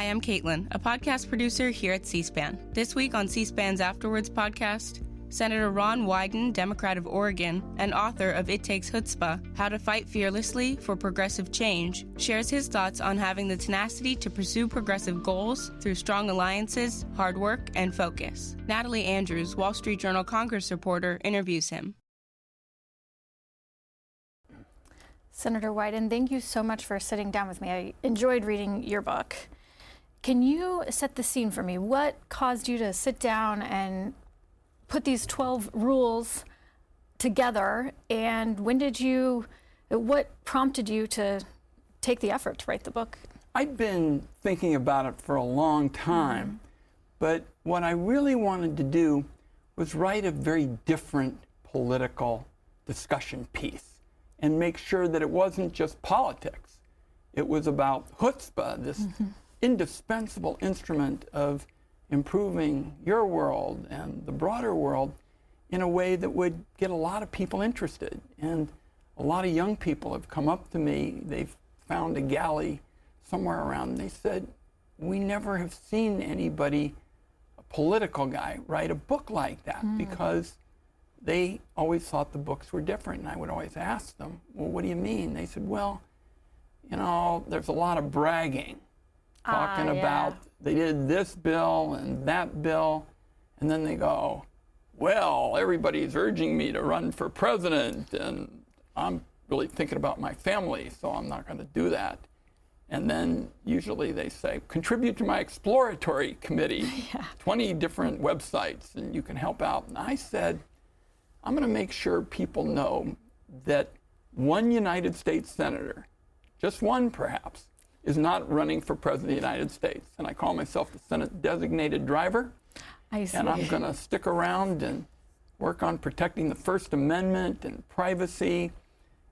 Hi, I'm Caitlin, a podcast producer here at C-SPAN. This week on C-SPAN's Afterwards podcast, Senator Ron Wyden, Democrat of Oregon, and author of It Takes Chutzpah, How to Fight Fearlessly for Progressive Change, shares his thoughts on having the tenacity to pursue progressive goals through strong alliances, hard work, and focus. Natalie Andrews, Wall Street Journal Congress reporter, interviews him. Senator Wyden, thank you so much for sitting down with me. I enjoyed reading your book. Can you set the scene for me? What caused you to sit down and put these 12 rules together, and what prompted you to take the effort to write the book? I'd been thinking about it for a long time, but what I really wanted to do was write a very different political discussion piece and make sure that it wasn't just politics. It was about chutzpah, this indispensable instrument of improving your world and the broader world in a way that would get a lot of people interested. And a lot of young people have come up to me. They've found a galley somewhere around, and they said, we never have seen anybody, a political guy, write a book like that, because they always thought the books were different. And I would always ask them, well, what do you mean? They said, well, you know, there's a lot of bragging, talking about they did this bill and that bill, and then they go, well, everybody's urging me to run for president, and I'm really thinking about my family, so I'm not going to do that. And then usually they say, contribute to my exploratory committee, 20 different websites, and you can help out. And I said, I'm going to make sure people know that one United States senator, just one perhaps, is not running for president of the United States. And I call myself the Senate designated driver. I see. And I'm going to stick around and work on protecting the First Amendment and privacy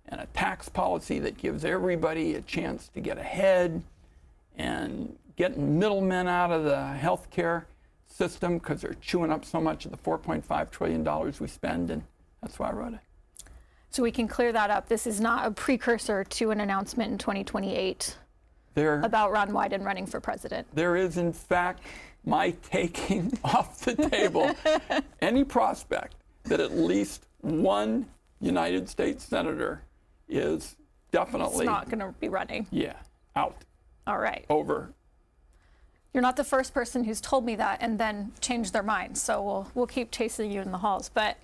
and a tax policy that gives everybody a chance to get ahead, and getting middlemen out of the healthcare system because they're chewing up so much of the $4.5 trillion we spend, and that's why I wrote it. So we can clear that up. This is not a precursor to an announcement in 2028 about Ron Wyden running for president. There is, in fact, my taking off the table any prospect that at least one United States senator is definitely... It's not going to be running. Yeah, out. All right. Over. You're not the first person who's told me that and then changed their mind, so we'll keep chasing you in the halls. But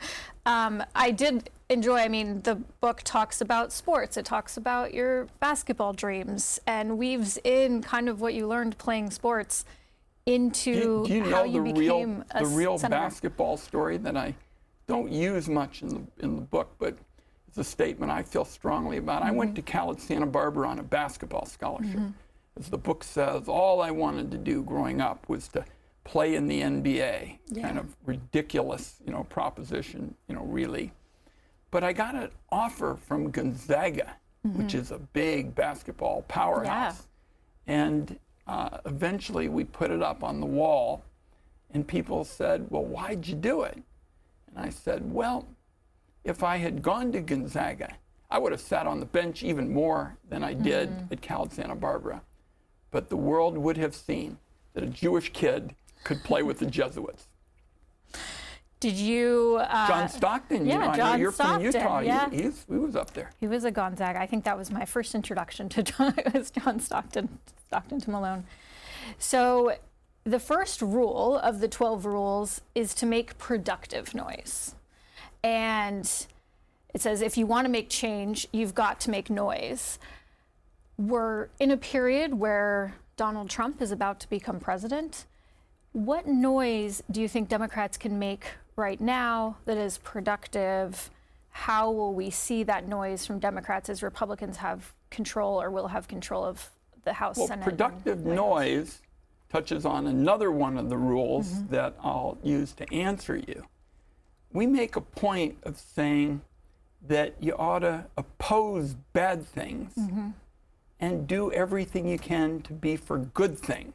I did enjoy, I mean, the book talks about sports, it talks about your basketball dreams, and weaves in kind of what you learned playing sports into do you know how you became a the real senator. Basketball story that I don't use much in the book, but it's a statement I feel strongly about. I went to Cal at Santa Barbara on a basketball scholarship. As the book says, all I wanted to do growing up was to play in the NBA. Kind of ridiculous, proposition, really. But I got an offer from Gonzaga, which is a big basketball powerhouse. And eventually we put it up on the wall, and people said, well, why'd you do it? And I said, well, if I had gone to Gonzaga, I would have sat on the bench even more than I did at Cal Santa Barbara. But the world would have seen that a Jewish kid could play with the Jesuits. Did you... John Stockton, I know you're Stockton, from Utah. Yeah. He was up there. He was a Gonzaga. I think that was my first introduction to John Stockton to Malone. So the first rule of the 12 rules is to make productive noise. And it says if you want to make change, you've got to make noise. We're in a period where Donald Trump is about to become president. What noise do you think Democrats can make right now that is productive? How will we see that noise from Democrats as Republicans have control or will have control of the House, Senate? Well, productive noise touches on another one of the rules that I'll use to answer you. We make a point of saying that you ought to oppose bad things and do everything you can to be for good things,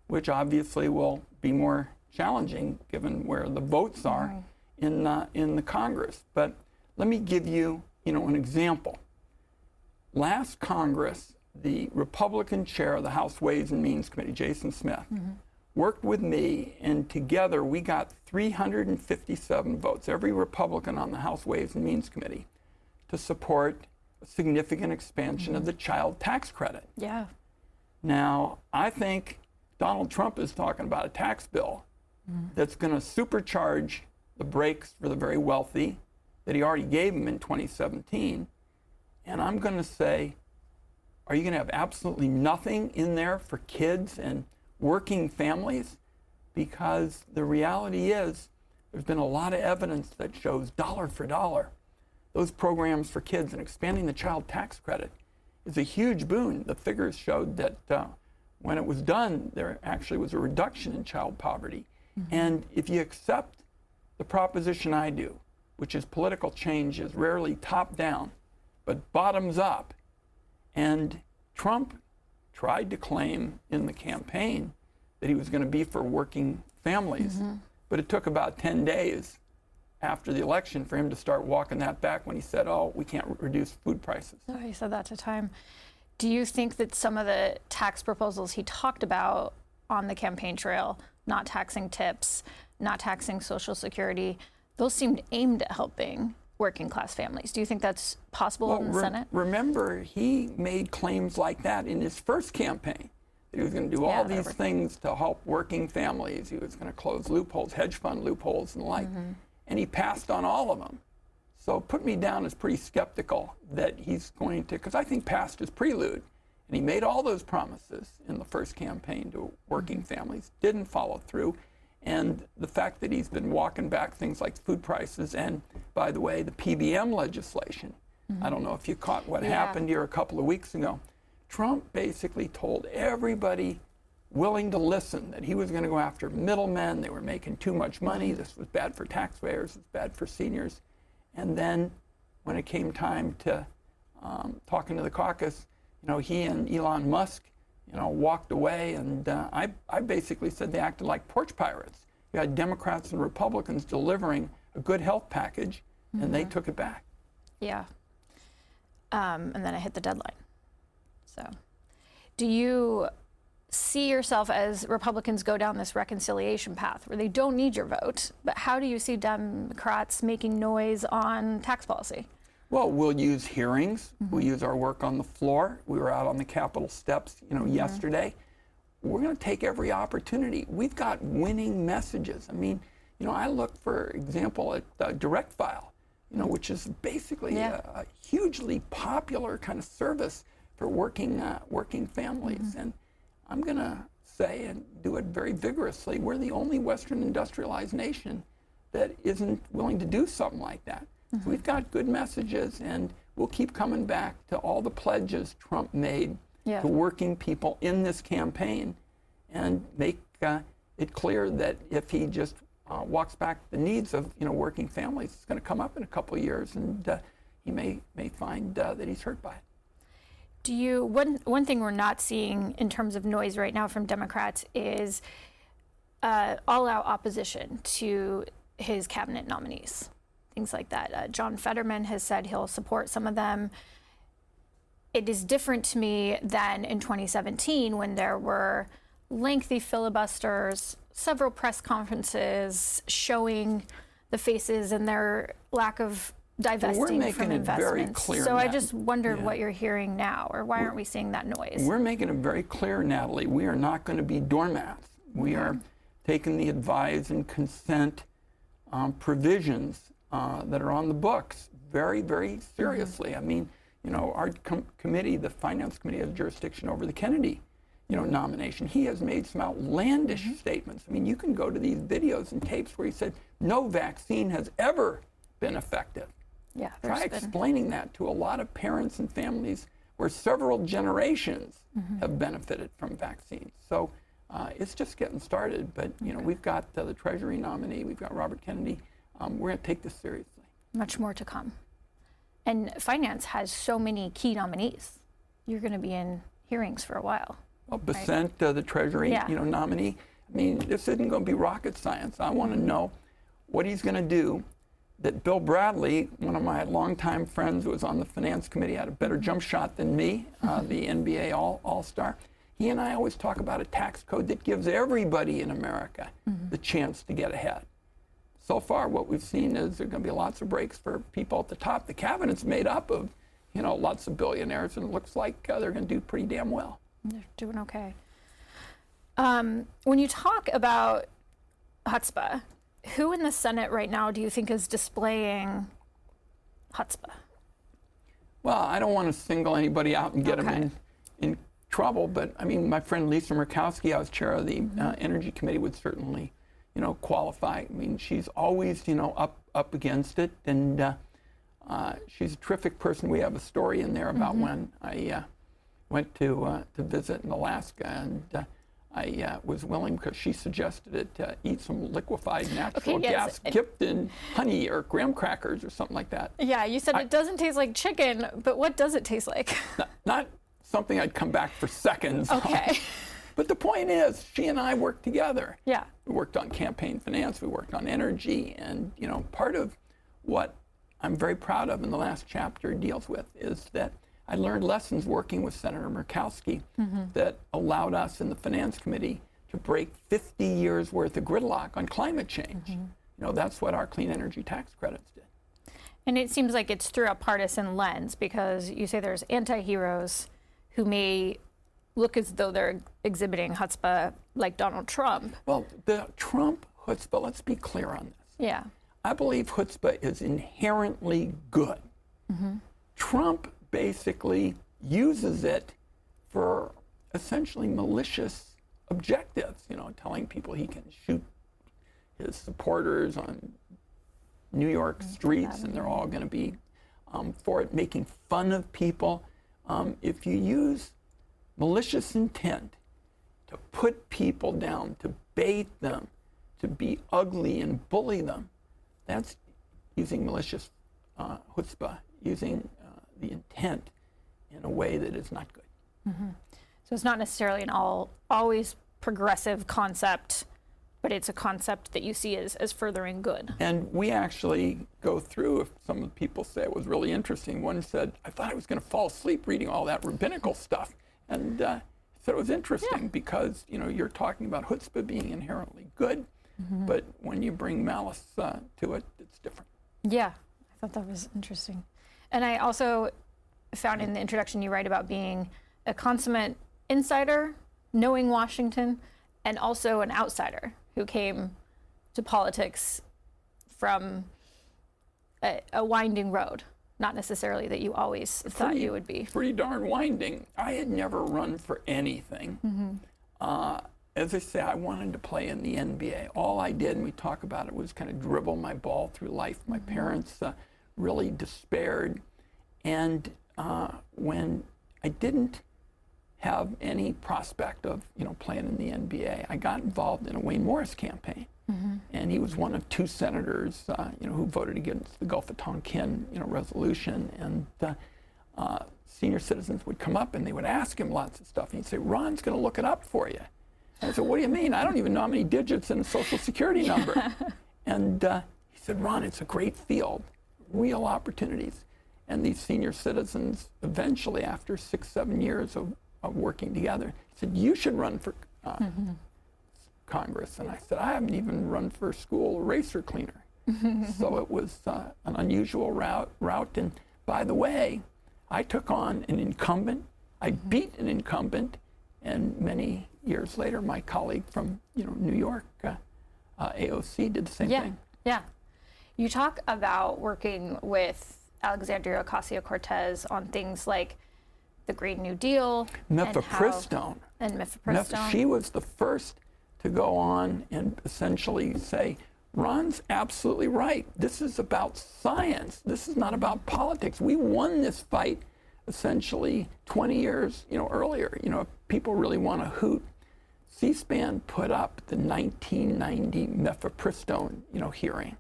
which obviously will be more challenging given where the votes are in the Congress. But let me give you, an example. Last Congress, the Republican chair of the House Ways and Means Committee, Jason Smith, worked with me, and together we got 357 votes, every Republican on the House Ways and Means Committee, to support a significant expansion of the child tax credit. Yeah. Now, I think Donald Trump is talking about a tax bill that's going to supercharge the breaks for the very wealthy that he already gave them in 2017. And I'm going to say, are you going to have absolutely nothing in there for kids and working families? Because the reality is, there's been a lot of evidence that shows dollar for dollar, those programs for kids and expanding the child tax credit is a huge boon. The figures showed that when it was done, there actually was a reduction in child poverty. And if you accept the proposition I do, which is political change is rarely top down, but bottoms up, and Trump tried to claim in the campaign that he was going to be for working families, but it took about 10 days after the election for him to start walking that back when he said, oh, we can't reduce food prices. Oh, he said that to time. Do you think that some of the tax proposals he talked about on the campaign trail, not taxing tips, not taxing Social Security, those seemed aimed at helping working class families? Do you think that's possible in the Senate? Remember, he made claims like that in his first campaign. That he was going to do all these things to help working families. He was going to close loopholes, hedge fund loopholes and the like. And he passed on all of them. So put me down as pretty skeptical that he's going to, because I think past is prelude. And he made all those promises in the first campaign to working families, didn't follow through. And the fact that he's been walking back things like food prices and, by the way, the PBM legislation. I don't know if you caught what happened here a couple of weeks ago. Trump basically told everybody willing to listen that he was going to go after middlemen. They were making too much money. This was bad for taxpayers. It's bad for seniors. And then when it came time to talking to the caucus, he and Elon Musk, walked away. And I basically said they acted like porch pirates. You had Democrats and Republicans delivering a good health package, and they took it back. Yeah. And then I hit the deadline. So do you see yourself as Republicans go down this reconciliation path where they don't need your vote, but how do you see Democrats making noise on tax policy? Well, we'll use hearings. We'll use our work on the floor. We were out on the Capitol steps, yesterday. We're going to take every opportunity. We've got winning messages. I mean, I look, for example, at Direct File, which is basically a hugely popular kind of service for working families. And I'm going to say, and do it very vigorously, we're the only Western industrialized nation that isn't willing to do something like that. So we've got good messages, and we'll keep coming back to all the pledges Trump made to working people in this campaign, and make it clear that if he just walks back the needs of working families, it's going to come up in a couple of years, and he may find that he's hurt by it. Do you, one thing we're not seeing in terms of noise right now from Democrats is all-out opposition to his cabinet nominees, things like that. John Fetterman has said he'll support some of them. It is different to me than in 2017 when there were lengthy filibusters, several press conferences showing the faces and their lack of divesting from investments. So I just wondered what you're hearing now, or why aren't we seeing that noise? We're making it very clear, Natalie, we are not going to be doormats. We are taking the advise and consent provisions that are on the books very, very seriously. I mean, our committee, the Finance Committee, has jurisdiction over the Kennedy, nomination. He has made some outlandish statements. I mean, you can go to these videos and tapes where he said no vaccine has ever been effective. Yeah, try explaining that to a lot of parents and families where several generations have benefited from vaccines. So it's just getting started. But we've got the Treasury nominee, we've got Robert Kennedy. We're going to take this seriously. Much more to come. And finance has so many key nominees. You're going to be in hearings for a while. Well, Besant, the Treasury nominee. I mean, this isn't going to be rocket science. I want to know what he's going to do that Bill Bradley, one of my longtime friends who was on the finance committee, had a better jump shot than me, the NBA all-star. He and I always talk about a tax code that gives everybody in America the chance to get ahead. So far, what we've seen is there are going to be lots of breaks for people at the top. The cabinet's made up of, lots of billionaires, and it looks like they're going to do pretty damn well. They're doing okay. When you talk about Chutzpah, who in the Senate right now do you think is displaying Chutzpah? Well, I don't want to single anybody out and get them in trouble, but I mean, my friend Lisa Murkowski, I was chair of the Energy Committee, would certainly, qualify. I mean, she's always, up against it, and she's a terrific person. We have a story in there about when I went to visit in Alaska, and I was willing, because she suggested it, to eat some liquefied natural gas dipped in honey or graham crackers or something like that. Yeah, you said it doesn't taste like chicken, but what does it taste like? Not something I'd come back for seconds on. Okay. But the point is, she and I worked together. Yeah. We worked on campaign finance, we worked on energy, and part of what I'm very proud of in the last chapter deals with is that I learned lessons working with Senator Murkowski that allowed us in the Finance Committee to break 50 years worth of gridlock on climate change. That's what our clean energy tax credits did. And it seems like it's through a partisan lens, because you say there's anti-heroes who may look as though they're exhibiting chutzpah like Donald Trump. Well, the Trump chutzpah, let's be clear on this. Yeah. I believe chutzpah is inherently good. Trump basically uses it for essentially malicious objectives, telling people he can shoot his supporters on New York streets and they're all going to be for it, making fun of people. If you use malicious intent to put people down, to bait them, to be ugly and bully them, that's using malicious chutzpah, using the intent in a way that is not good. So it's not necessarily an always progressive concept, but it's a concept that you see as furthering good. And we actually go through, if some of the people say it was really interesting, one said, I thought I was going to fall asleep reading all that rabbinical stuff. And said it was interesting because, you're talking about chutzpah being inherently good, but when you bring malice to it, it's different. Yeah, I thought that was interesting. And I also found in the introduction you write about being a consummate insider, knowing Washington, and also an outsider who came to politics from a winding road, not necessarily that you always thought you would be. Pretty darn winding. I had never run for anything. As I say, I wanted to play in the NBA. All I did, and we talk about it, was kind of dribble my ball through life. My parents really despaired. And when I didn't have any prospect of playing in the NBA, I got involved in a Wayne Morris campaign. And he was one of two senators who voted against the Gulf of Tonkin resolution. And senior citizens would come up and they would ask him lots of stuff. And he'd say, Ron's going to look it up for you. And I said, what do you mean? I don't even know how many digits in a social security number. And he said, Ron, it's a great field, real opportunities. And these senior citizens, eventually, after 6-7 years of working together, said, you should run for Congress. And I said, I haven't even run for school racer cleaner. So it was an unusual route. And by the way, I took on an incumbent. I beat an incumbent. And many years later, my colleague from New York, AOC, did the same thing. Yeah. You talk about working with Alexandria Ocasio-Cortez on things like the Green New Deal. Mifepristone. And mifepristone. She was the first to go on and essentially say, Ron's absolutely right. This is about science. This is not about politics. We won this fight essentially 20 years earlier. If people really want to hoot, C-SPAN put up the 1990 mifepristone hearing.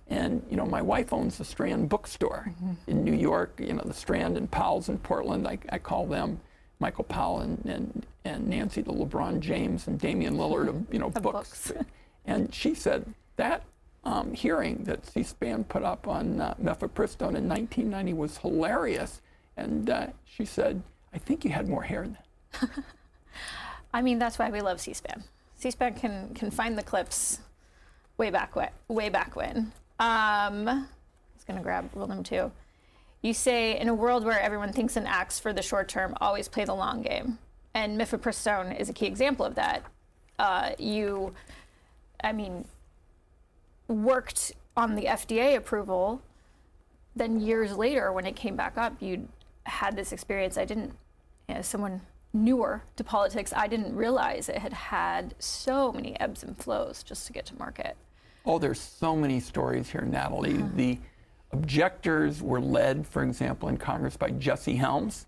And my wife owns the Strand bookstore in New York. The Strand and Powell's in Portland. I call them Michael Powell and Nancy the LeBron James and Damian Lillard of books. And she said that hearing that C-SPAN put up on mifepristone in 1990 was hilarious. And she said, I think you had more hair then. I mean, that's why we love C-SPAN. C-SPAN can find the clips way back when. I was going to grab rule number 2. You say, in a world where everyone thinks and acts for the short term, always play the long game. And mifepristone is a key example of that. Worked on the FDA approval, then years later when it came back up, you had this experience. Someone newer to politics, I didn't realize it had so many ebbs and flows just to get to market. Oh, there's so many stories here, Natalie. The objectors were led, for example, in Congress by Jesse Helms,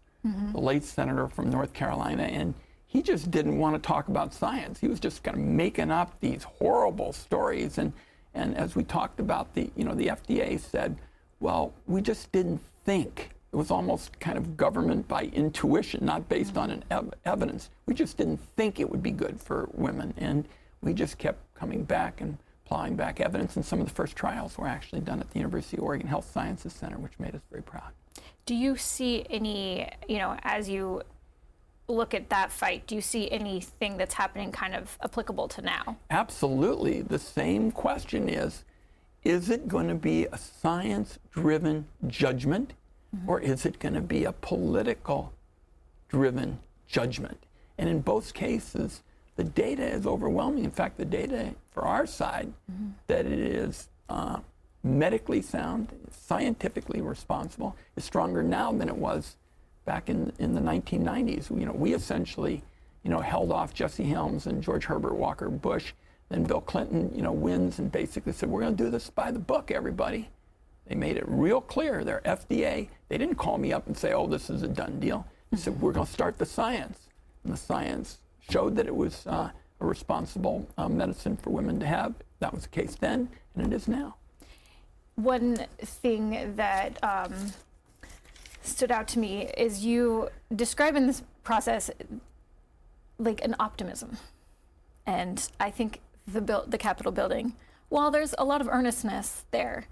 the late senator from North Carolina, and he just didn't want to talk about science. He was just kind of making up these horrible stories. And as we talked about, the FDA said, well, we just didn't think. It was almost kind of government by intuition, not based on evidence. We just didn't think it would be good for women. And we just kept coming back and applying back evidence. And some of the first trials were actually done at the University of Oregon Health Sciences Center, which made us very proud. Do you see any, as you look at that fight, do you see anything that's happening kind of applicable to now? Absolutely. The same question is it going to be a science-driven judgment, or is it going to be a political-driven judgment? And in both cases, the data is overwhelming. In fact, the data for our side, that it is medically sound, scientifically responsible, is stronger now than it was back in the 1990s. We essentially, held off Jesse Helms and George Herbert Walker Bush. Then Bill Clinton, wins and basically said, we're going to do this by the book, everybody. They made it real clear. Their FDA, they didn't call me up and say, oh, this is a done deal. They said, we're going to start the science. And the science showed that it was a responsible medicine for women to have. That was the case then, and it is now. One thing that stood out to me is you describe in this process like an optimism. And I think the Capitol building, while there's a lot of earnestness there,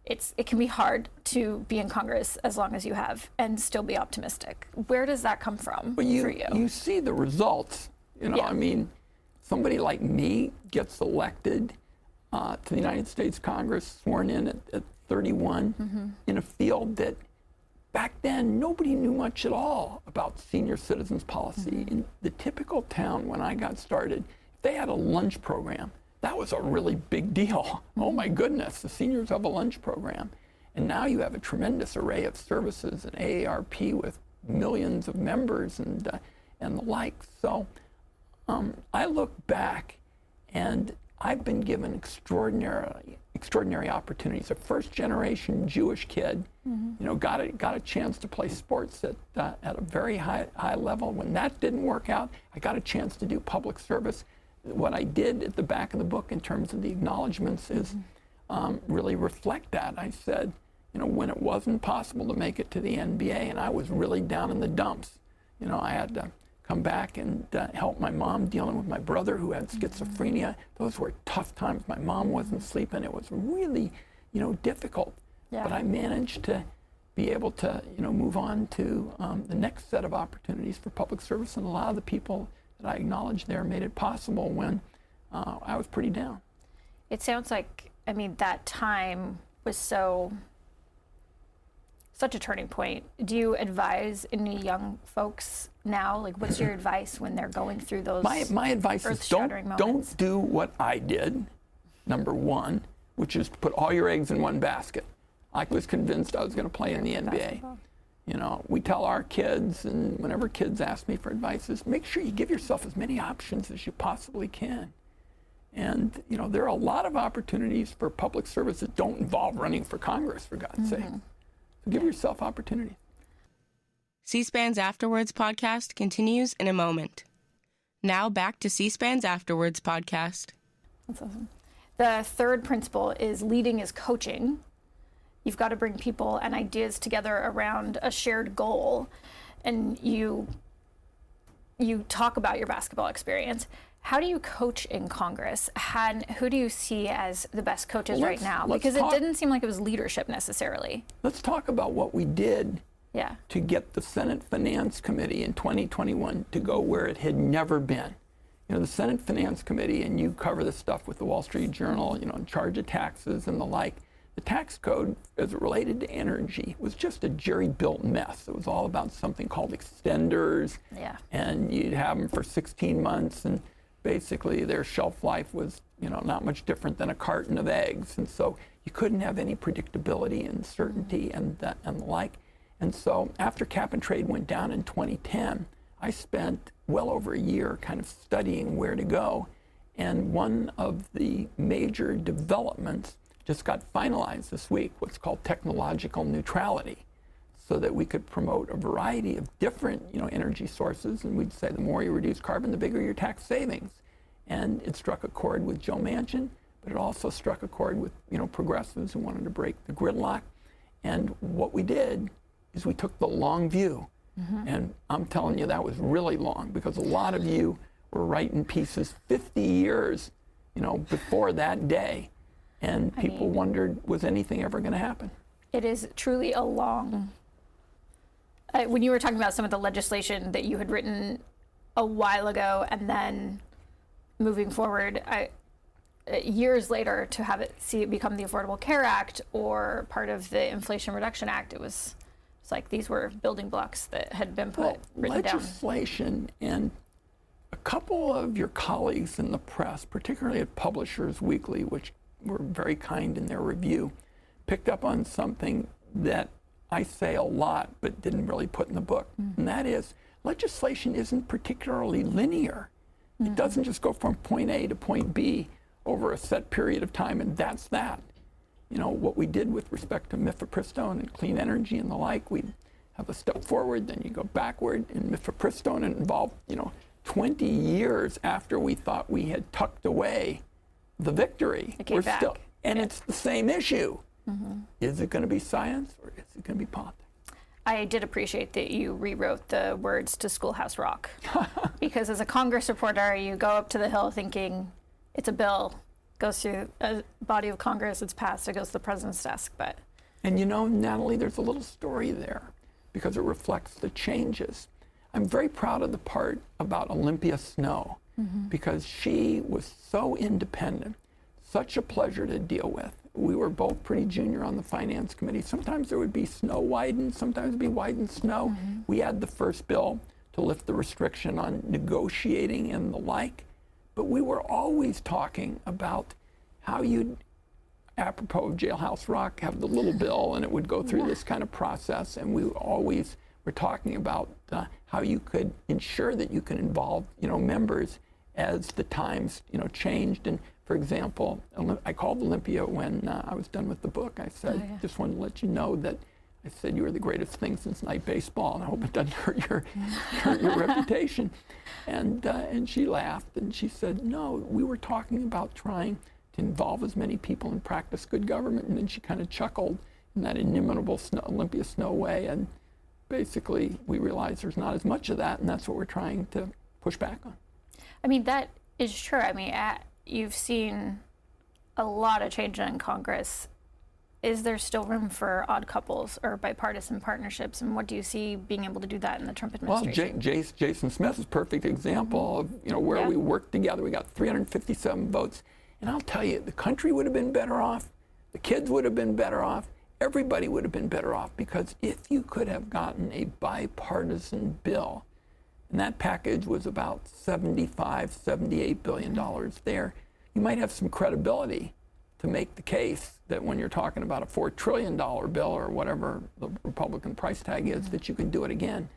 it can be hard to be in Congress as long as you have and still be optimistic. Where does that come from for you? You see the results. I mean, somebody like me gets elected to the United States Congress, sworn in at 31, in a field that back then nobody knew much at all about senior citizens policy. In the typical town when I got started, if they had a lunch program, that was a really big deal. Oh my goodness, the seniors have a lunch program. And now you have a tremendous array of services, an AARP with millions of members and the like. So I look back and I've been given extraordinary opportunities. A first-generation Jewish kid, got a chance to play sports at a very high level. When that didn't work out, I got a chance to do public service. What I did at the back of the book in terms of the acknowledgments is really reflect that. I said, when it wasn't possible to make it to the NBA and I was really down in the dumps, I had to come back and help my mom dealing with my brother who had schizophrenia. Those were tough times. My mom wasn't sleeping. It was really, difficult. Yeah. But I managed to be able to, move on to the next set of opportunities for public service, and a lot of the people that I acknowledged there made it possible when I was pretty down. It sounds like, that time was such a turning point. Do you advise any young folks now? Like, what's your advice when they're going through those My advice is don't do what I did, number one, which is put all your eggs in one basket. I was convinced I was going to play in the NBA. We tell our kids, and whenever kids ask me for advice, is make sure you give yourself as many options as you possibly can. And, there are a lot of opportunities for public service that don't involve running for Congress, for God's sake. So give yourself opportunities. C-SPAN's Afterwards podcast continues in a moment. Now back to C-SPAN's Afterwards podcast. That's awesome. The third principle is leading is coaching. You've got to bring people and ideas together around a shared goal. And you talk about your basketball experience. How do you coach in Congress? Who do you see as the best coaches right now? Because it didn't seem like it was leadership necessarily. Let's talk about what we did Yeah. to get the Senate Finance Committee in 2021 to go where it had never been. The Senate Finance Committee, and you cover this stuff with the Wall Street Journal, in charge of taxes and the like. The tax code, as it related to energy, was just a jerry-built mess. It was all about something called extenders, and you'd have them for 16 months, and basically their shelf life was, not much different than a carton of eggs, and so you couldn't have any predictability and certainty and the like. And so after cap and trade went down in 2010, I spent well over a year kind of studying where to go, and one of the major developments just got finalized this week, what's called technological neutrality, so that we could promote a variety of different energy sources, and we'd say the more you reduce carbon, the bigger your tax savings. And it struck a chord with Joe Manchin, but it also struck a chord with progressives who wanted to break the gridlock. And what we did is we took the long view. And I'm telling you, that was really long, because a lot of you were writing pieces 50 years, before that day. And people wondered, was anything ever going to happen? It is truly a long... when you were talking about some of the legislation that you had written a while ago, and then moving forward, years later, to have it become the Affordable Care Act or part of the Inflation Reduction Act, it's like these were building blocks that had been written down. Legislation, and a couple of your colleagues in the press, particularly at Publishers Weekly, which were very kind in their review, picked up on something that I say a lot but didn't really put in the book. And that is, legislation isn't particularly linear. It doesn't just go from point A to point B over a set period of time, and that's that. What we did with respect to mifepristone and clean energy and the like, we have a step forward, then you go backward. In mifepristone, it involved, 20 years after we thought we had tucked away the victory. It came back. And it's the same issue. Is it going to be science, or is it going to be politics? I did appreciate that you rewrote the words to Schoolhouse Rock, because as a Congress reporter, you go up to the Hill thinking it's a bill, goes through a body of Congress, it's passed, it goes to the president's desk. And Natalie, there's a little story there, because it reflects the changes. I'm very proud of the part about Olympia Snowe, because she was so independent, such a pleasure to deal with. We were both pretty junior on the Finance Committee. Sometimes there would be Snowe Wyden, sometimes it would be Wyden Snowe. We had the first bill to lift the restriction on negotiating and the like, but we were always talking about how you'd, apropos of Jailhouse Rock, have the little bill, and it would go through this kind of process, and we always were talking about how you could ensure that you can involve, members as the times, changed. And for example, I called Olympia when I was done with the book. I said, just wanted to let you know that I said you were the greatest thing since night baseball, and I hope it doesn't hurt your reputation. And she laughed, and she said, no, we were talking about trying to involve as many people and practice good government. And then she kind of chuckled in that inimitable Olympia Snowe way. And basically, we realized there's not as much of that, and that's what we're trying to push back on. I mean, that is true. I mean, you've seen a lot of change in Congress. Is there still room for odd couples or bipartisan partnerships? And what do you see being able to do that in the Trump administration? Well, Jason Smith is a perfect example of where we worked together. We got 357 votes. And I'll tell you, the country would have been better off. The kids would have been better off. Everybody would have been better off, because if you could have gotten a bipartisan bill, and that package was about $78 billion there, you might have some credibility to make the case that when you're talking about a $4 trillion bill or whatever the Republican price tag is, that you can do it again.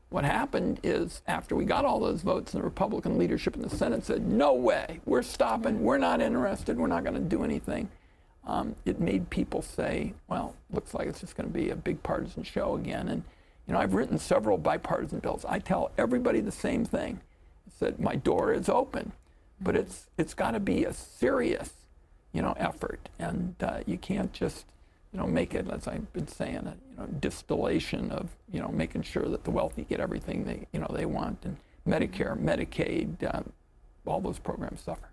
What happened is, after we got all those votes, and the Republican leadership in the Senate said, no way, we're stopping, we're not interested, we're not going to do anything. It made people say, well, looks like it's just going to be a big partisan show again. And I've written several bipartisan bills. I tell everybody the same thing. It's that my door is open, but it's got to be a serious, effort, and you can't just, make it, as I've been saying, a distillation of, making sure that the wealthy get everything they want, and Medicare, Medicaid, all those programs suffer.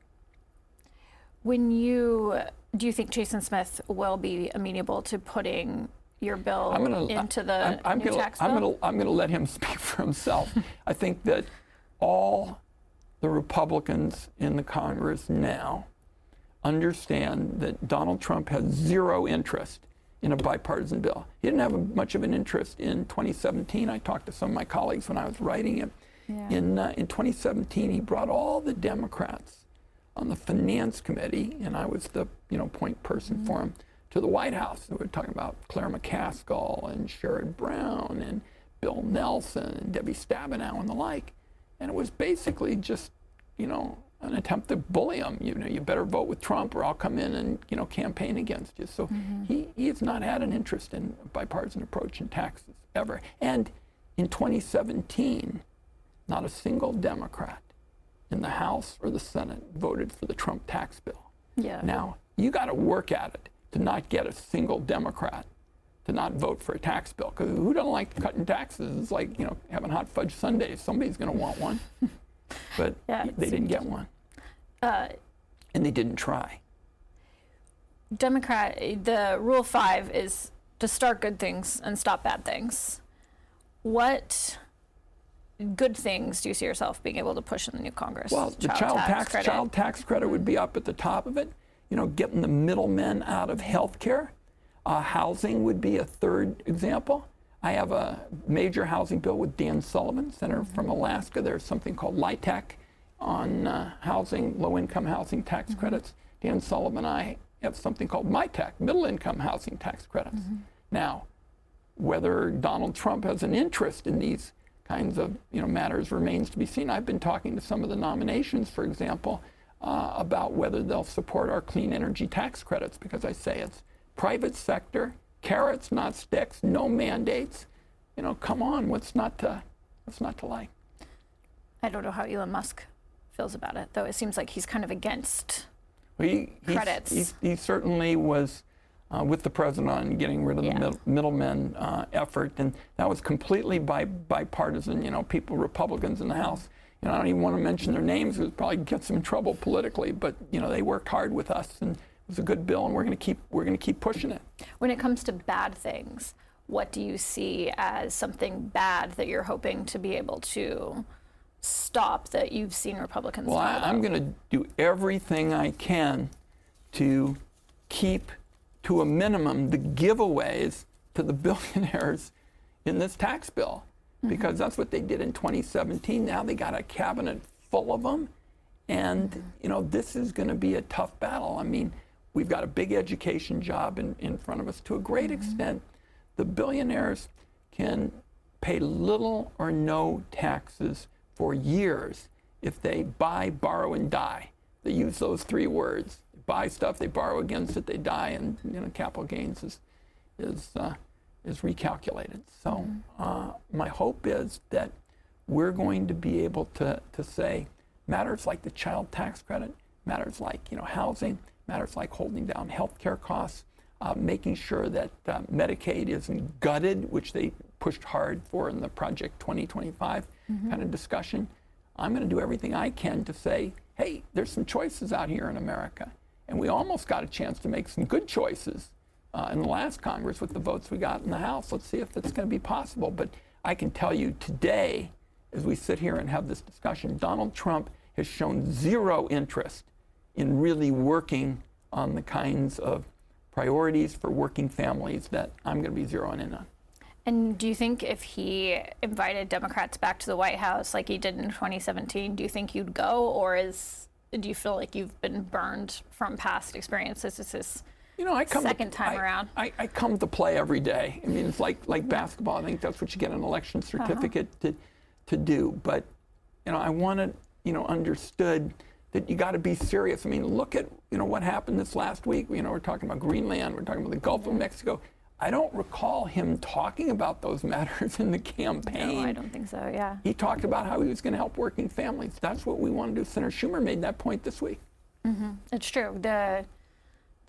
Do you think Jason Smith will be amenable to putting your bill into the new tax bill? I'm going to let him speak for himself. I think that all the Republicans in the Congress now understand that Donald Trump has zero interest in a bipartisan bill. He didn't have much of an interest in 2017. I talked to some of my colleagues when I was writing it. Yeah. In 2017, he brought all the Democrats on the Finance Committee, and I was the point person for him, to the White House. We were talking about Claire McCaskill and Sherrod Brown and Bill Nelson and Debbie Stabenow and the like. And it was basically just, an attempt to bully him. You better vote with Trump or I'll come in and, campaign against you. So he has not had an interest in a bipartisan approach in taxes ever. And in 2017, not a single Democrat in the House or the Senate voted for the Trump tax bill. Yeah. Now, you got to work at it to not get a single Democrat to not vote for a tax bill. Because who doesn't like cutting taxes? It's like, having hot fudge sundaes. Somebody's going to want one. But they didn't get one. And they didn't try. The Rule 5 is to start good things and stop bad things. What good things do you see yourself being able to push in the new Congress? Well, the child tax credit would be up at the top of it. Getting the middlemen out of health care. Housing would be a third example. I have a major housing bill with Dan Sullivan, senator from Alaska. There's something called LIHTC on housing, low-income housing tax credits. Dan Sullivan and I have something called MITAC, middle-income housing tax credits. Now, whether Donald Trump has an interest in these kinds of matters remains to be seen. I've been talking to some of the nominations, for example, about whether they'll support our clean energy tax credits, because I say it's private sector, carrots, not sticks, no mandates. Come on, what's not to like? I don't know how Elon Musk feels about it, though. It seems like he's kind of against credits. He certainly was with the president on getting rid of the middlemen effort, and that was completely bipartisan. People, Republicans in the House. I don't even want to mention their names. It would probably get them in trouble politically, but they worked hard with us, and it was a good bill, and we're going to keep pushing it. When it comes to bad things, what do you see as something bad that you're hoping to be able to stop that you've seen Republicans do? Well, I'm going to do everything I can to keep to a minimum the giveaways to the billionaires in this tax bill, because that's what they did in 2017. Now they got a cabinet full of them, and this is going to be a tough battle. I mean, we've got a big education job in front of us. To a great extent, the billionaires can pay little or no taxes for years if they buy, borrow, and die. They use those three words. They buy stuff, they borrow against it, they die, and capital gains is recalculated. So my hope is that we're going to be able to say matters like the child tax credit, matters like housing, matters like holding down health care costs, making sure that Medicaid isn't gutted, which they pushed hard for in the Project 2025 kind of discussion. I'm going to do everything I can to say, hey, there's some choices out here in America. And we almost got a chance to make some good choices in the last Congress with the votes we got in the House. Let's see if it's going to be possible. But I can tell you today, as we sit here and have this discussion, Donald Trump has shown zero interest in really working on the kinds of priorities for working families that I'm going to be zeroing in on. And do you think if he invited Democrats back to the White House like he did in 2017, do you think you'd go, or do you feel like you've been burned from past experiences? This is second time around. I come to play every day. I mean, it's like basketball. I think that's what you get an election certificate to do. But I want it understood that you got to be serious. I mean, look at what happened this last week. We're talking about Greenland. We're talking about the Gulf of Mexico. I don't recall him talking about those matters in the campaign. No, I don't think so, yeah. He talked about how he was going to help working families. That's what we want to do. Senator Schumer made that point this week. It's true. The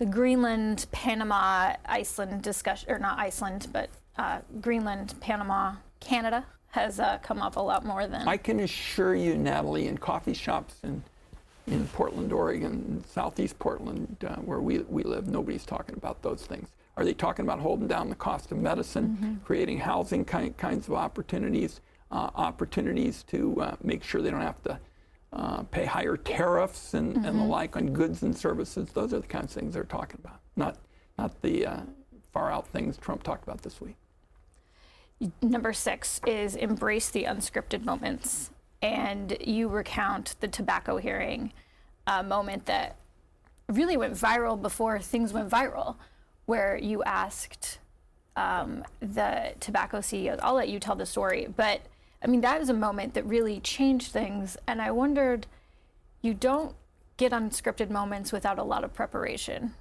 Greenland, Panama, Iceland discussion, or not Iceland, but Greenland, Panama, Canada has come up a lot more than... I can assure you, Natalie, in coffee shops and in Portland, Oregon, southeast Portland, where we live, nobody's talking about those things. Are they talking about holding down the cost of medicine, creating housing kinds of opportunities, opportunities to make sure they don't have to pay higher tariffs and the like on goods and services? Those are the kinds of things they're talking about, not the far out things Trump talked about this week. Number 6 is embrace the unscripted moments. And you recount the tobacco hearing, a moment that really went viral before things went viral, where you asked the tobacco CEOs. I'll let you tell the story, but I mean, that was a moment that really changed things. And I wondered, you don't get unscripted moments without a lot of preparation.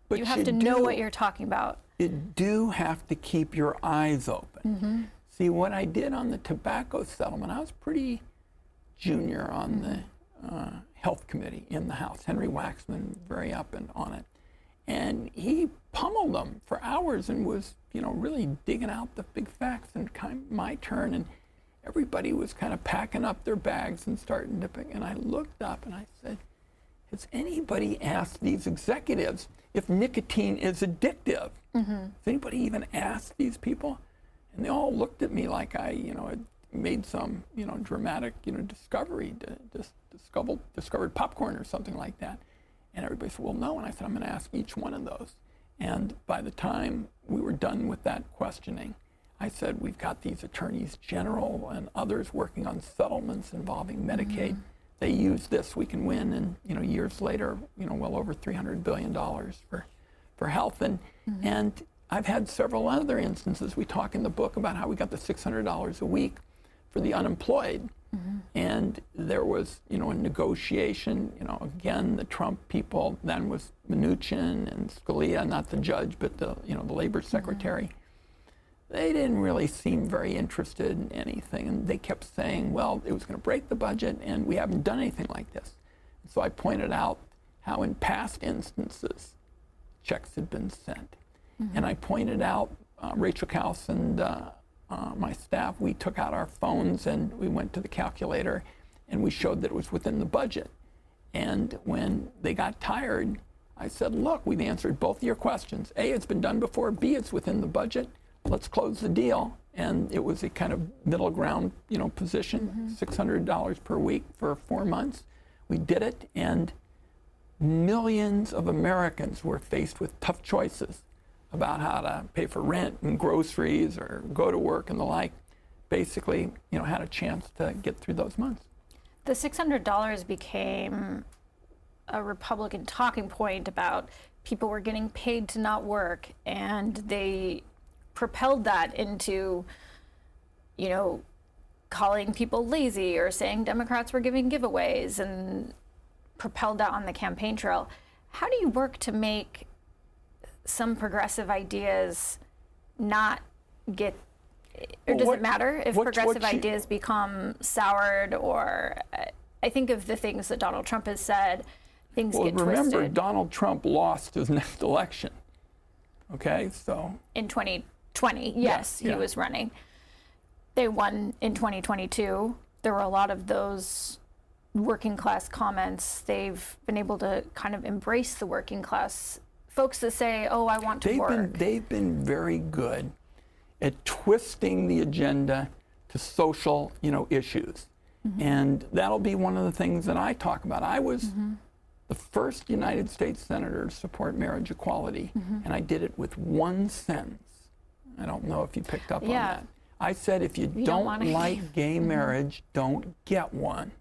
But you have to know what you're talking about. You do have to keep your eyes open. See, what I did on the tobacco settlement, I was pretty junior on the health committee in the House. Henry Waxman, very up and on it. And he pummeled them for hours and was, really digging out the big facts. And kind of my turn, and everybody was kind of packing up their bags and starting to pick. And I looked up and I said, has anybody asked these executives if nicotine is addictive? Has anybody even asked these people? And they all looked at me like I, had made some, dramatic, discovery, discovered popcorn or something like that. And everybody said, well, no. And I said, I'm going to ask each one of those. And by the time we were done with that questioning, I said, we've got these attorneys general and others working on settlements involving Medicaid. They use this, we can win. And, years later, well over $300 billion for health. And I've had several other instances. We talk in the book about how we got the $600 a week for the unemployed. And there was, a negotiation, again, the Trump people, then was Mnuchin and Scalia, not the judge, but the labor secretary. They didn't really seem very interested in anything. And they kept saying, well, it was going to break the budget and we haven't done anything like this. So I pointed out how in past instances, checks had been sent. And I pointed out, Rachel Kaus and my staff, we took out our phones and we went to the calculator and we showed that it was within the budget. And when they got tired, I said, look, we've answered both of your questions. A, it's been done before. B, it's within the budget. Let's close the deal. And it was a kind of middle ground, position, $600 per week for 4 months. We did it, and millions of Americans were faced with tough choices about how to pay for rent and groceries or go to work and the like. Basically, had a chance to get through those months. The $600 became a Republican talking point about people were getting paid to not work, and they propelled that into, calling people lazy or saying Democrats were giving giveaways, and propelled that on the campaign trail. How do you work to make some progressive ideas not get, or does it matter if progressive ideas become soured? Or I think of the things that Donald Trump has said, things get twisted. Remember, Donald Trump lost his next election. Okay, so. In 2020, yes, he was running. They won in 2022. There were a lot of those working class comments. They've been able to kind of embrace the working class folks that say, oh, I want to work. They've been very good at twisting the agenda to social, issues. And that'll be one of the things that I talk about. I was the first United States senator to support marriage equality, and I did it with one sentence. I don't know if you picked up on that. I said, if you don't like gay marriage, don't get one.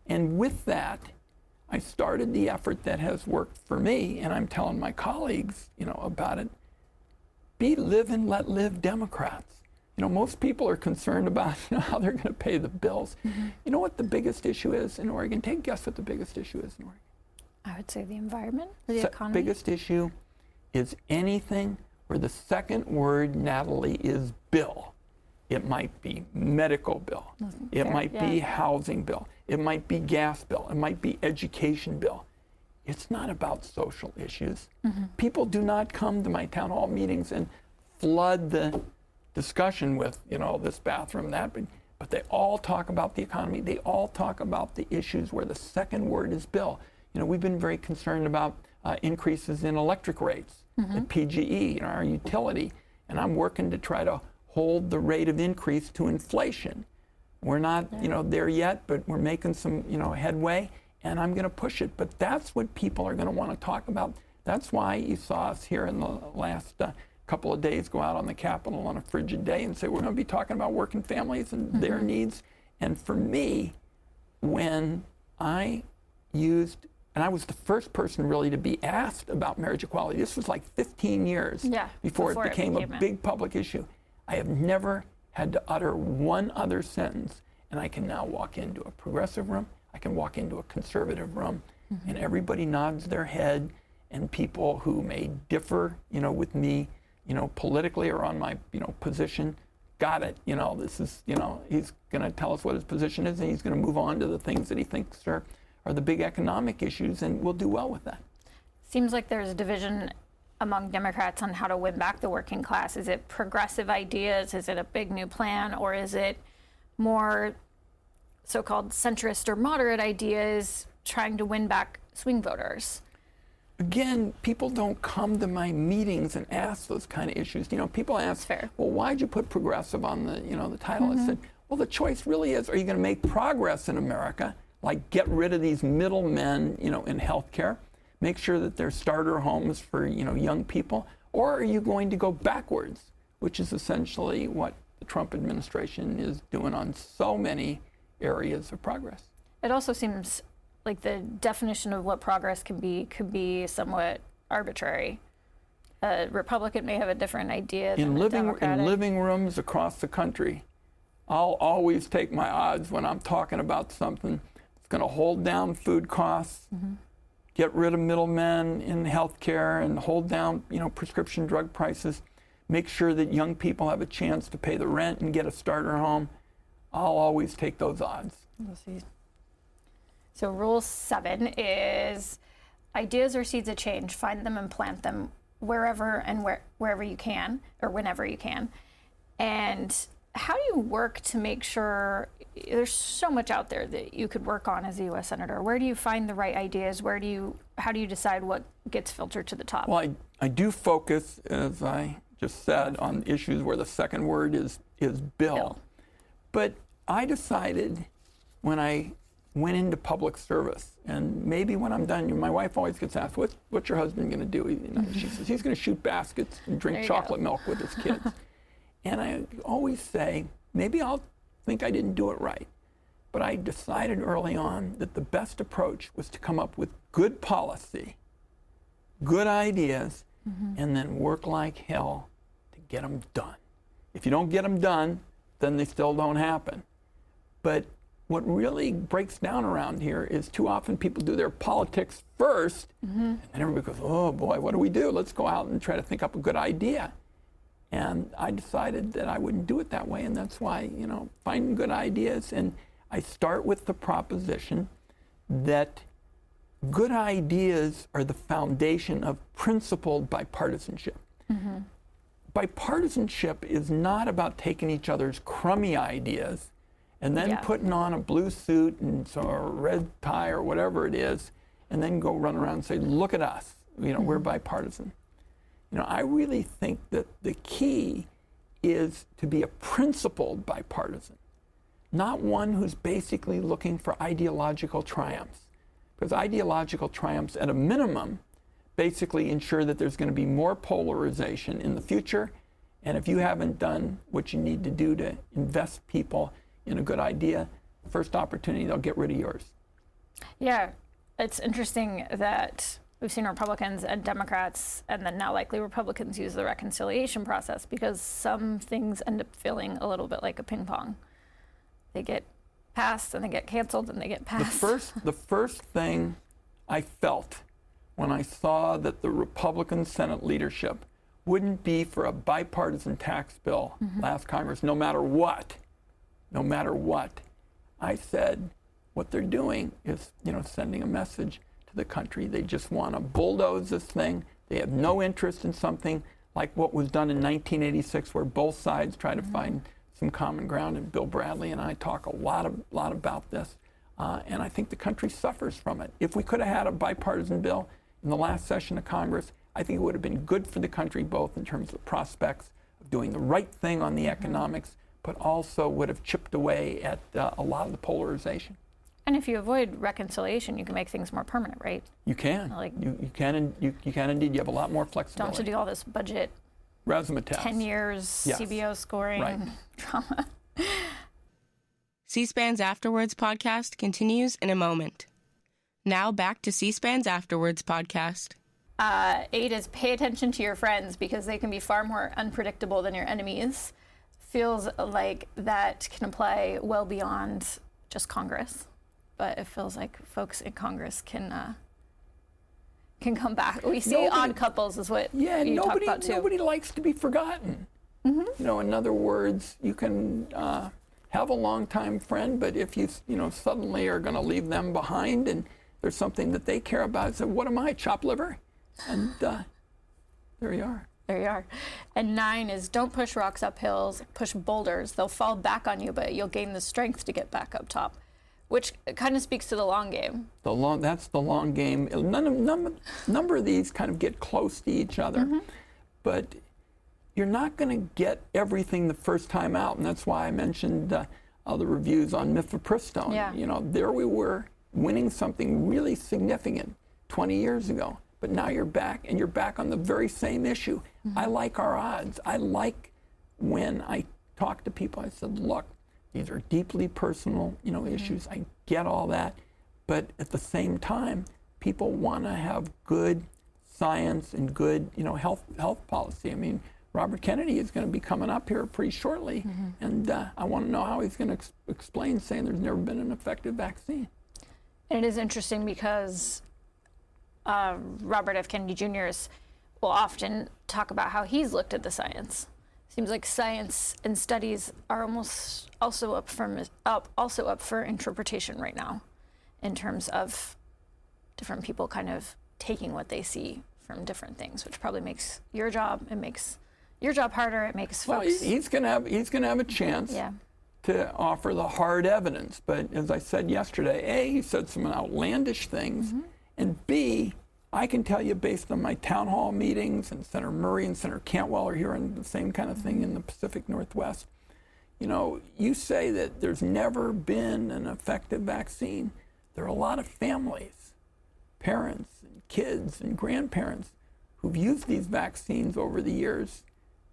And with that, I started the effort that has worked for me, and I'm telling my colleagues, about it. Be live and let live Democrats. Most people are concerned about how they're going to pay the bills. You know what the biggest issue is in Oregon? Take a guess what the biggest issue is in Oregon. I would say the environment or the economy. The biggest issue is anything where the second word, Natalie, is bill. It might be medical bill. It might be housing bill. It might be gas bill. It might be education bill. It's not about social issues. People do not come to my town hall meetings and flood the discussion with, this bathroom, that. but they all talk about the economy. They all talk about the issues where the second word is bill. We've been very concerned about increases in electric rates at PGE, our utility, and I'm working to try to hold the rate of increase to inflation. We're not, there yet, but we're making some, headway, and I'm going to push it. But that's what people are going to want to talk about. That's why you saw us here in the last couple of days go out on the Capitol on a frigid day and say we're going to be talking about working families and their needs. And for me, when I used, and I was the first person really to be asked about marriage equality. This was like 15 years before it became a big public issue. I have never had to utter one other sentence, and I can now walk into a progressive room, I can walk into a conservative room, and everybody nods their head, and people who may differ, with me, politically or on my, position, got it. This is, he's going to tell us what his position is, and he's going to move on to the things that he thinks are the big economic issues, and we'll do well with that. Seems like there's a division among Democrats on how to win back the working class. Is it progressive ideas? Is it a big new plan? Or is it more so-called centrist or moderate ideas trying to win back swing voters? Again, people don't come to my meetings and ask those kind of issues. People ask, well, why'd you put progressive on the, the title? I said, well, the choice really is, are you going to make progress in America? Like get rid of these middlemen, in healthcare, make sure that there's starter homes for, young people, or are you going to go backwards, which is essentially what the Trump administration is doing on so many areas of progress. It also seems like the definition of what progress could be somewhat arbitrary. A Republican may have a different idea than a Democratic. In living rooms across the country, I'll always take my odds when I'm talking about something that's going to hold down food costs, get rid of middlemen in healthcare, and hold down, prescription drug prices, make sure that young people have a chance to pay the rent and get a starter home. I'll always take those odds. We'll see. So rule 7 is ideas are seeds of change. Find them and plant them wherever and wherever you can, or whenever you can. And how do you work to make sure, there's so much out there that you could work on as a U.S. Senator. Where do you find the right ideas? How do you decide what gets filtered to the top? Well, I do focus, as I just said, on issues where the second word is bill. But I decided when I went into public service, and maybe when I'm done, my wife always gets asked, what's your husband going to do? She says, he's going to shoot baskets and drink chocolate milk with his kids. And I always say, maybe I'll think I didn't do it right. But I decided early on that the best approach was to come up with good policy, good ideas, and then work like hell to get them done. If you don't get them done, then they still don't happen. But what really breaks down around here is too often people do their politics first, and everybody goes, oh boy, what do we do? Let's go out and try to think up a good idea. And I decided that I wouldn't do it that way, and that's why, finding good ideas. And I start with the proposition that good ideas are the foundation of principled bipartisanship. Bipartisanship is not about taking each other's crummy ideas and then putting on a blue suit and a red tie or whatever it is, and then go run around and say, look at us, we're bipartisan. I really think that the key is to be a principled bipartisan, not one who's basically looking for ideological triumphs. Because ideological triumphs, at a minimum, basically ensure that there's going to be more polarization in the future. And if you haven't done what you need to do to invest people in a good idea, first opportunity, they'll get rid of yours. Yeah, it's interesting that we've seen Republicans and Democrats, and then now likely Republicans, use the reconciliation process because some things end up feeling a little bit like a ping pong. They get passed, and they get canceled, and they get passed. The first thing I felt when I saw that the Republican Senate leadership wouldn't be for a bipartisan tax bill last Congress, no matter what, I said, what they're doing is, sending a message to the country. They just want to bulldoze this thing. They have no interest in something like what was done in 1986, where both sides try to find some common ground, and Bill Bradley and I talk a lot about this, and I think the country suffers from it. If we could have had a bipartisan bill in the last session of Congress, I think it would have been good for the country, both in terms of the prospects of doing the right thing on the economics, but also would have chipped away at a lot of the polarization. And if you avoid reconciliation, you can make things more permanent, right? You can. Like, you can indeed. You have a lot more flexibility. Don't have to do all this budget, razzmatazz. 10 years, yes. CBO scoring, drama. C-SPAN's Afterwards podcast continues in a moment. Now back to C-SPAN's Afterwards podcast. 8 is pay attention to your friends because they can be far more unpredictable than your enemies. Feels like that can apply well beyond just Congress, but it feels like folks in Congress can come back. We see odd couples is what you talk about too. Nobody likes to be forgotten. You know, in other words, you can have a longtime friend, but if you suddenly are going to leave them behind and there's something that they care about, say, what am I, chopped liver? And there you are. There you are. And 9 is don't push rocks up hills, push boulders. They'll fall back on you, but you'll gain the strength to get back up top, which kind of speaks to the long game. That's the long game. Number of these kind of get close to each other, but you're not going to get everything the first time out, and that's why I mentioned the reviews on mifepristone. Yeah. You know, there we were winning something really significant 20 years ago. But now you're back, and you're back on the very same issue. I like our odds. I like when I talk to people, I said, look, these are deeply personal, issues. I get all that. But at the same time, people want to have good science and good, health policy. I mean, Robert Kennedy is going to be coming up here pretty shortly, and I want to know how he's going to explain saying there's never been an effective vaccine. And it is interesting because Robert F. Kennedy Jr. will often talk about how he's looked at the science. Seems like science and studies are almost also up for interpretation right now, in terms of different people kind of taking what they see from different things, which probably makes your job harder. It makes folks. Well, he's gonna have a chance. Yeah. To offer the hard evidence, but as I said yesterday, A, he said some outlandish things. And B, I can tell you based on my town hall meetings, and Senator Murray and Senator Cantwell are hearing the same kind of thing in the Pacific Northwest. You say that there's never been an effective vaccine. There are a lot of families, parents and kids and grandparents who've used these vaccines over the years,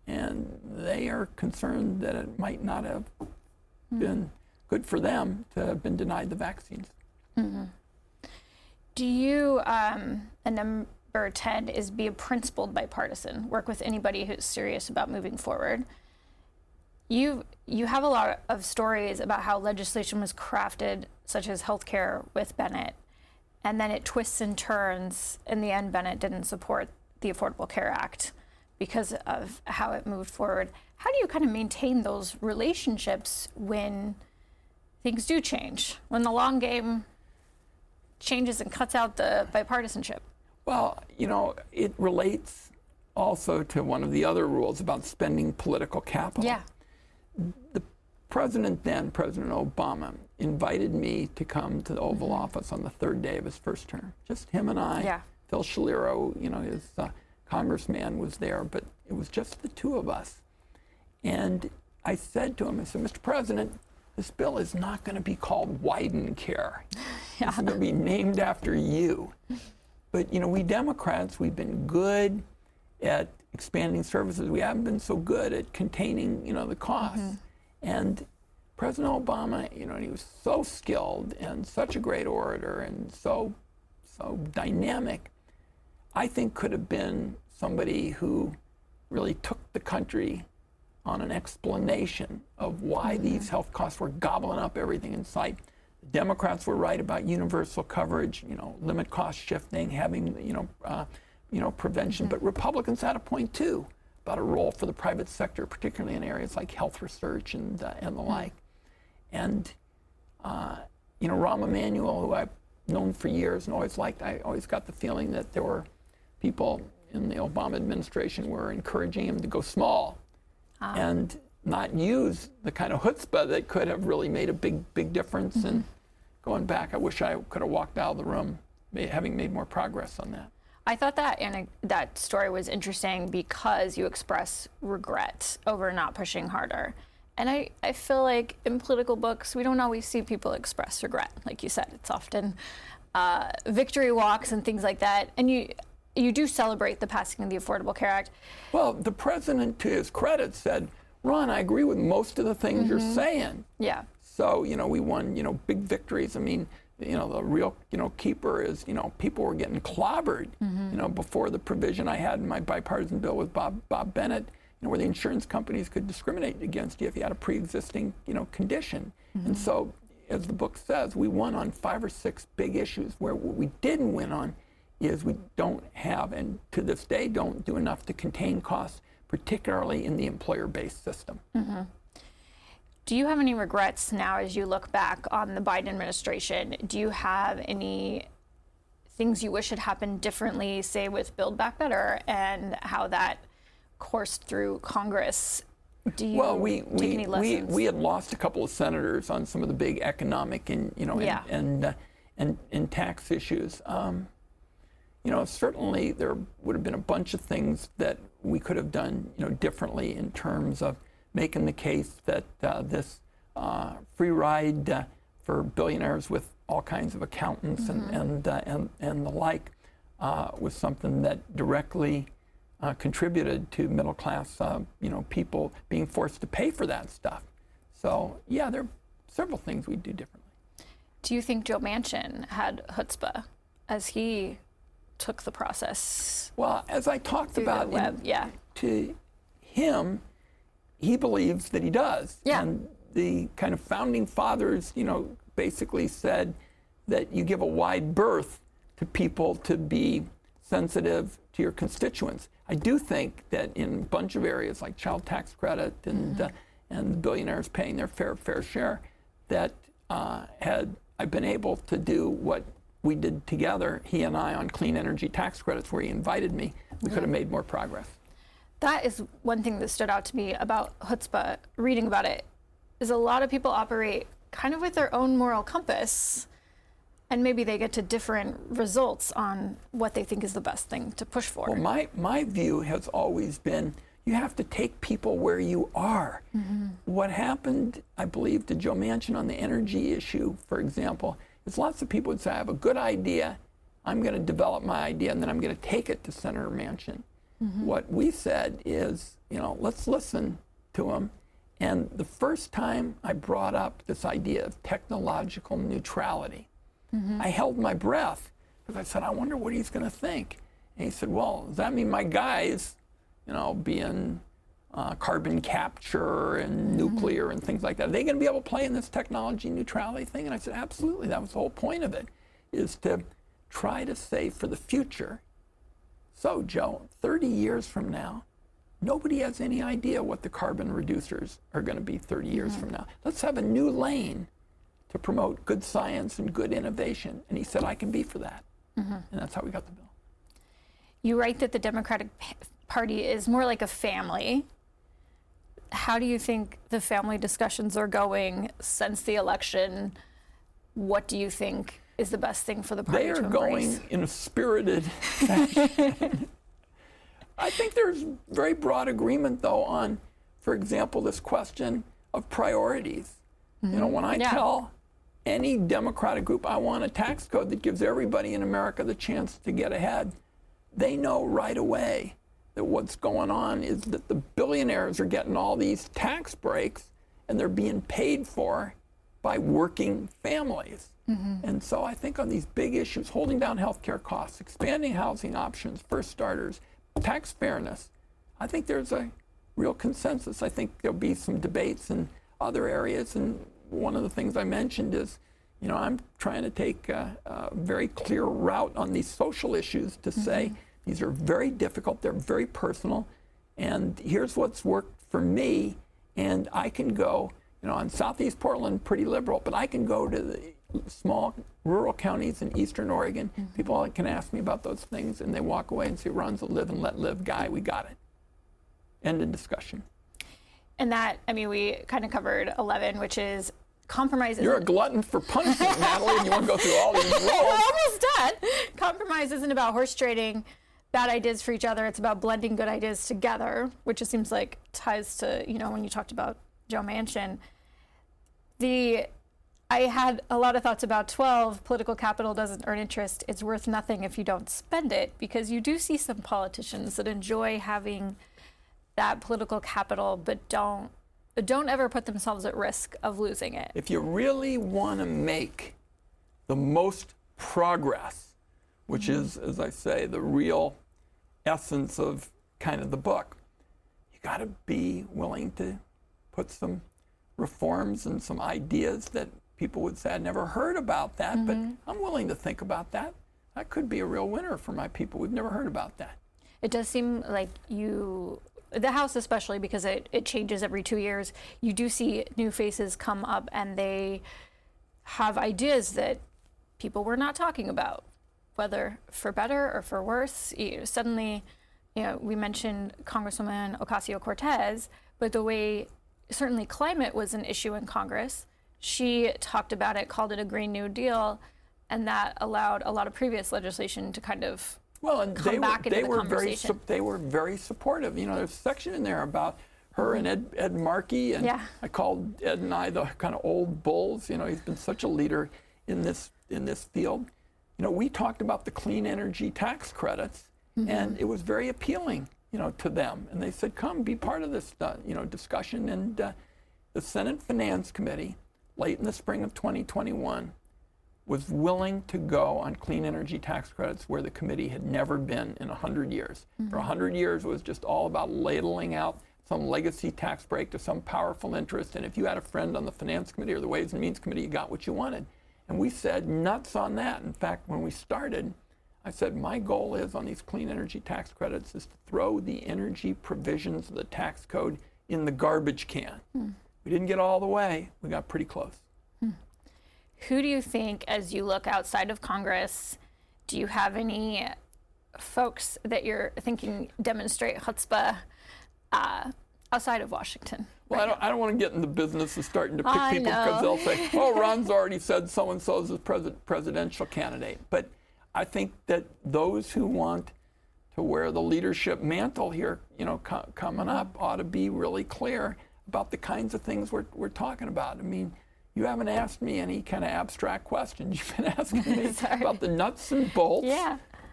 and they are concerned that it might not have been good for them to have been denied the vaccines. Do you, and number 10 is be a principled bipartisan, work with anybody who's serious about moving forward. You have a lot of stories about how legislation was crafted, such as healthcare with Bennett, and then it twists and turns. In the end, Bennett didn't support the Affordable Care Act because of how it moved forward. How do you kind of maintain those relationships when things do change, when the long game changes and cuts out the bipartisanship? Well, it relates also to one of the other rules about spending political capital. Yeah. The president then, President Obama, invited me to come to the Oval Office on the third day of his first term. Just him and I. Yeah. Phil Shaliro, his congressman was there, but it was just the two of us. And I said to him, Mr. President, this bill is not going to be called Wyden Care. It's going to be named after you. But, we Democrats, we've been good at expanding services. We haven't been so good at containing, the costs. And President Obama, he was so skilled and such a great orator and so dynamic, I think could have been somebody who really took the country on an explanation of why these health costs were gobbling up everything in sight. The Democrats were right about universal coverage, limit cost shifting, having, prevention. But Republicans had a point too about a role for the private sector, particularly in areas like health research and the like. And Rahm Emanuel, who I've known for years and always liked, I always got the feeling that there were people in the Obama administration were encouraging him to go small. And not use the kind of chutzpah that could have really made a big difference. Mm-hmm. And going back, I wish I could have walked out of the room having made more progress on that. I thought that story was interesting because you express regret over not pushing harder. And I feel like in political books, we don't always see people express regret. Like you said, it's often victory walks and things like that. And you do celebrate the passing of the Affordable Care Act. Well, the president, to his credit, said, Ron, I agree with most of the things you're saying. Yeah. So, we won, big victories. I mean, the real, keeper is, people were getting clobbered, before the provision I had in my bipartisan bill with Bob Bennett, where the insurance companies could discriminate against you if you had a pre-existing, condition. And so, as the book says, we won on 5 or 6 big issues. Where what we didn't win on is we don't have, and to this day, don't do enough to contain costs, particularly in the employer-based system. Mm-hmm. Do you have any regrets now as you look back on the Biden administration? Do you have any things you wish had happened differently, say with Build Back Better and how that coursed through Congress? Do you take any lessons? We had lost a couple of senators on some of the big economic and and tax issues. Certainly there would have been a bunch of things that we could have done differently in terms of making the case that this free ride for billionaires with all kinds of accountants and the like was something that directly contributed to middle class people being forced to pay for that stuff. So yeah, there are several things we'd do differently. Do you think Joe Manchin had chutzpah as he took the process? Well, as I talked about, to him, he believes that he does. Yeah. And the kind of founding fathers, basically said that you give a wide berth to people to be sensitive to your constituents. I do think that in a bunch of areas like child tax credit and and billionaires paying their fair share, that had I been able to do what we did together, he and I, on clean energy tax credits, where he invited me, we could have made more progress. That is one thing that stood out to me about chutzpah, reading about it, is a lot of people operate kind of with their own moral compass, and maybe they get to different results on what they think is the best thing to push for. Well, my view has always been, you have to take people where you are. What happened, I believe, to Joe Manchin on the energy issue, for example, is lots of people would say, I have a good idea, I'm going to develop my idea, and then I'm going to take it to Senator Manchin. What we said is, let's listen to him. And the first time I brought up this idea of technological neutrality, I held my breath because I said, I wonder what he's going to think. And he said, well, does that mean my guys, being carbon capture and nuclear and things like that, are they going to be able to play in this technology neutrality thing? And I said, absolutely. That was the whole point of it, is to try to save for the future. So, Joe, 30 years from now, nobody has any idea what the carbon reducers are going to be 30 years from now. Let's have a new lane to promote good science and good innovation. And he said, I can be for that. And that's how we got the bill. You write that the Democratic Party is more like a family. How do you think the family discussions are going since the election? What do you think is the best thing for the party to embrace? They are going in a spirited fashion. I think there's very broad agreement, though, on, for example, this question of priorities. When I tell any Democratic group I want a tax code that gives everybody in America the chance to get ahead, they know right away that what's going on is that the billionaires are getting all these tax breaks and they're being paid for by working families. And so I think on these big issues, holding down healthcare costs, expanding housing options, first starters, tax fairness, I think there's a real consensus. I think there'll be some debates in other areas. And one of the things I mentioned is, I'm trying to take a very clear route on these social issues to say these are very difficult, they're very personal, and here's what's worked for me. And I can go, on Southeast Portland, pretty liberal, but I can go to the small rural counties in Eastern Oregon. People can ask me about those things, and they walk away and say, Ron's a live and let live guy. We got it. End of discussion. And that, I mean, we kind of covered 11, which is compromise. You're a glutton for punishment, Natalie, and you want to go through all these rules. We're almost done. Compromise isn't about horse trading bad ideas for each other. It's about blending good ideas together, which it seems like ties to, you know, when you talked about Joe Manchin. I had a lot of thoughts about 12. Political capital doesn't earn interest. It's worth nothing if you don't spend it, because you do see some politicians that enjoy having that political capital, but don't ever put themselves at risk of losing it. If you really want to make the most progress, which is, as I say, the real essence of kind of the book, you got to be willing to put some reforms and some ideas that people would say, I never heard about that, but I'm willing to think about that. That could be a real winner for my people. We've never heard about that. It does seem like the House especially, because it changes every 2 years, you do see new faces come up and they have ideas that people were not talking about, whether for better or for worse. Suddenly, we mentioned Congresswoman Ocasio-Cortez, but the way certainly climate was an issue in Congress, she talked about it, called it a Green New Deal, and that allowed a lot of previous legislation to kind of come back into the conversation. They were very supportive. There's a section in there about her and Ed Markey, and I called Ed and I the kind of old bulls. He's been such a leader in this field. We talked about the clean energy tax credits, and it was very appealing, to them. And they said, come be part of this, discussion. And the Senate Finance Committee, late in the spring of 2021, was willing to go on clean energy tax credits where the committee had never been in 100 years. For 100 years, it was just all about ladling out some legacy tax break to some powerful interest. And if you had a friend on the Finance Committee or the Ways and Means Committee, you got what you wanted. And we said nuts on that. In fact, when we started, I said, my goal is on these clean energy tax credits is to throw the energy provisions of the tax code in the garbage can. We didn't get all the way. We got pretty close. Who do you think, as you look outside of Congress, do you have any folks that you're thinking demonstrate chutzpah outside of Washington? Well, I don't want to get in the business of starting to pick people because they'll say, oh, Ron's already said so-and-so is a presidential candidate. But I think that those who want to wear the leadership mantle here, coming up, ought to be really clear about the kinds of things we're talking about. I mean, you haven't asked me any kind of abstract questions. You've been asking me about the nuts and bolts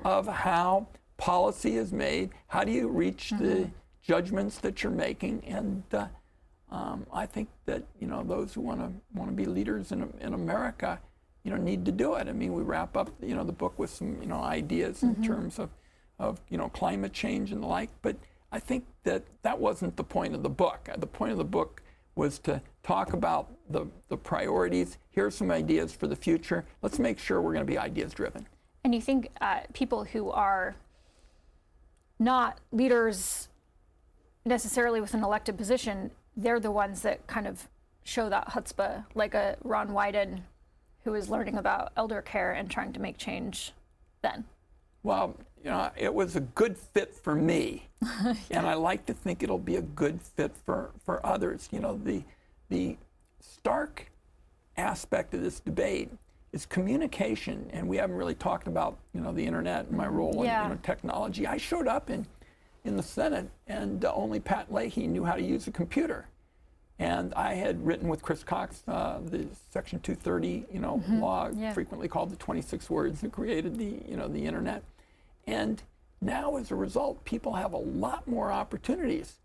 of how policy is made. How do you reach the judgments that you're making? And I think that those who want to be leaders in America, need to do it. I mean, we wrap up the book with some ideas in terms of climate change and the like. But I think that wasn't the point of the book. The point of the book was to talk about the priorities. Here's some ideas for the future. Let's make sure we're going to be ideas driven. And you think people who are not leaders necessarily with an elected position, they're the ones that kind of show that chutzpah, like a Ron Wyden who is learning about elder care and trying to make change then? Well, it was a good fit for me, and I like to think it'll be a good fit for others. The stark aspect of this debate is communication, and we haven't really talked about the internet and my role in technology. I showed up in the Senate, and only Pat Leahy knew how to use a computer. And I had written with Chris Cox the Section 230 law, frequently called the 26 words that created the internet. And now, as a result, people have a lot more opportunities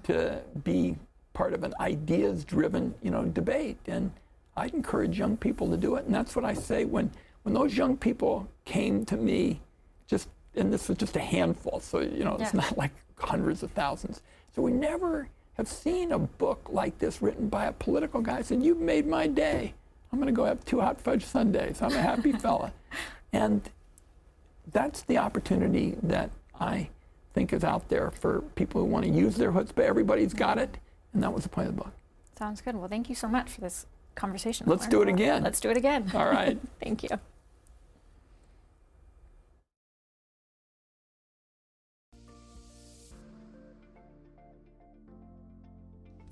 to be part of an ideas-driven, debate. And I'd encourage young people to do it. And that's what I say when those young people came to me, and this was just a handful, so it's not like hundreds of thousands. So we never have seen a book like this written by a political guy. I said, you've made my day. I'm going to go have 2 hot fudge sundaes. I'm a happy fella. And that's the opportunity that I think is out there for people who want to use their chutzpah. Everybody's got it, and that was the point of the book. Sounds good. Well, thank you so much for this conversation. Let's do it again. Let's do it again. All right. Thank you.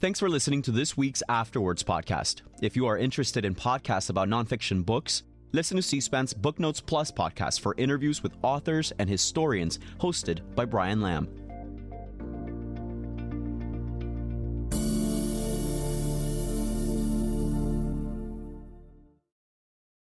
Thanks for listening to this week's Afterwards podcast. If you are interested in podcasts about nonfiction books, listen to C-SPAN's Book Notes Plus podcast for interviews with authors and historians hosted by Brian Lamb.